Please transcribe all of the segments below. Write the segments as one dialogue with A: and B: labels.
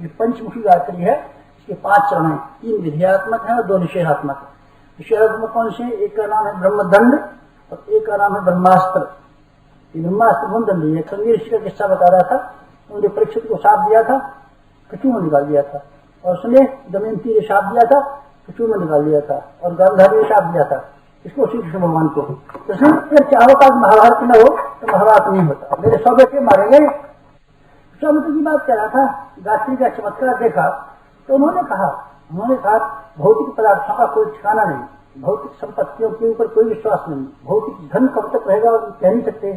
A: ये पंचमुखी गायत्री है, इसके 5 चरण हैं, 3 विधेयात्मक है और 2 निषेधात्मक है। निषेधात्मक कौन से? एक का नाम है ब्रह्मदंड और एक का नाम है ब्रह्मास्त्र। ये ब्रह्मास्त्र बहुत दंडी है। संगीत ऋषि का किस्सा बता रहा था, उन्होंने परीक्षित को साप दिया था, कचू में निकाल दिया था, और उसने दमयंती ने शाप दिया था, कचू में निकाल दिया था, और गांधारी ने शाप दिया था इसको श्री कृष्ण भगवान को। तो अगर चाहो का महाभारत न हो तो महाभारत नहीं होता। मेरे 100 बेटे मारे गए। विश्वामित्र की बात कह रहा था, गायत्री का चमत्कार देखा तो उन्होंने कहा भौतिक पदार्थों का कोई ठिकाना नहीं, भौतिक संपत्तियों के ऊपर कोई विश्वास नहीं, भौतिक धन कब तक रहेगा कह नहीं सकते,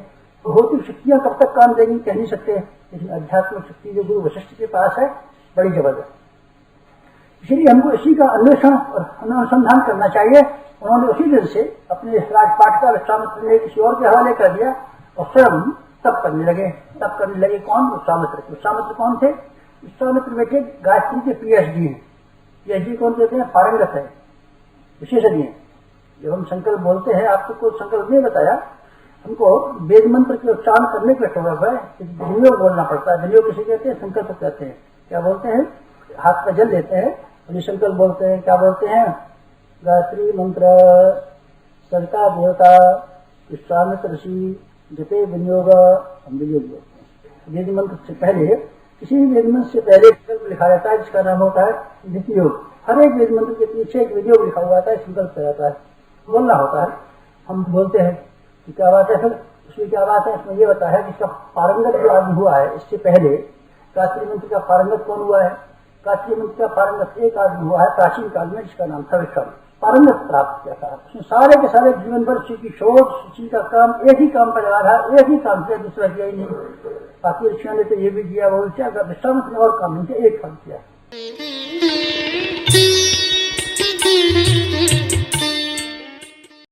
A: भौतिक शक्तियां कब तक काम देंगी कह नहीं सकते, लेकिन आध्यात्मिक शक्ति जो गुरु वशिष्ठ के पास है बड़ी जबरदस्त। इसलिए हमको इसी का अन्वेषण और अनुसंधान करना चाहिए। उन्होंने उसी दिन से अपने राजपाट का विश्वामित्र ने किसी और के हवाले कर दिया और स्वयं तप करने लगे। कौन? विश्वामित्र कौन थे? विश्वामित्र बेटे गायत्री के पीएचडी हैं। पीएचडी कौन कहते हैं? पारंगत है, विशेषज्ञ हैं। जब हम संकल्प बोलते हैं, आपको कोई संकल्प नहीं बताया, हमको वेद मंत्र के उच्चारण करने के स्वभाव है, विनियोग बोलना पड़ता है। विनियोग किसे कहते हैं? संकल्प कहते हैं। क्या बोलते हैं? हाथ में जल देते हैं और ये संकल्प बोलते हैं। क्या बोलते हैं? गायत्री मंत्र सविता देवता विश्वामित्र ऋषि जपे विनियोग, हम विनियोग बोलते हैं। वेद मंत्र से पहले, किसी भी वेद मंत्र से पहले संकल्प लिखा जाता है जिसका नाम होता है विनियोग। हर एक वेद मंत्र के पीछे एक विनियोग लिखा हुआ आता है, संकल्प रहता है, बोलना होता है। हम बोलते हैं कि क्या बात है, फिर उसमें क्या बात है? इसमें ये बता है कि इसका पारंगत जो आदमी हुआ है, इससे पहले गायत्री मंत्र का पारंगत कौन हुआ है? गायत्री मंत्र का पारंगत एक आदमी हुआ है प्राचीन काल में, जिसका नाम था विश्वामित्र। पारंगत प्राप्त किया था, उसने सारे के सारे जीवन भर की शोध सूची का काम एक ही काम पर लगा रहा, एक ही काम किया, दूसरा किया ही नहीं। बाकी ऋषियों ने तो ये भी किया वो भी किया, विश्वामित्र ने और काम नहीं किया, एक काम किया।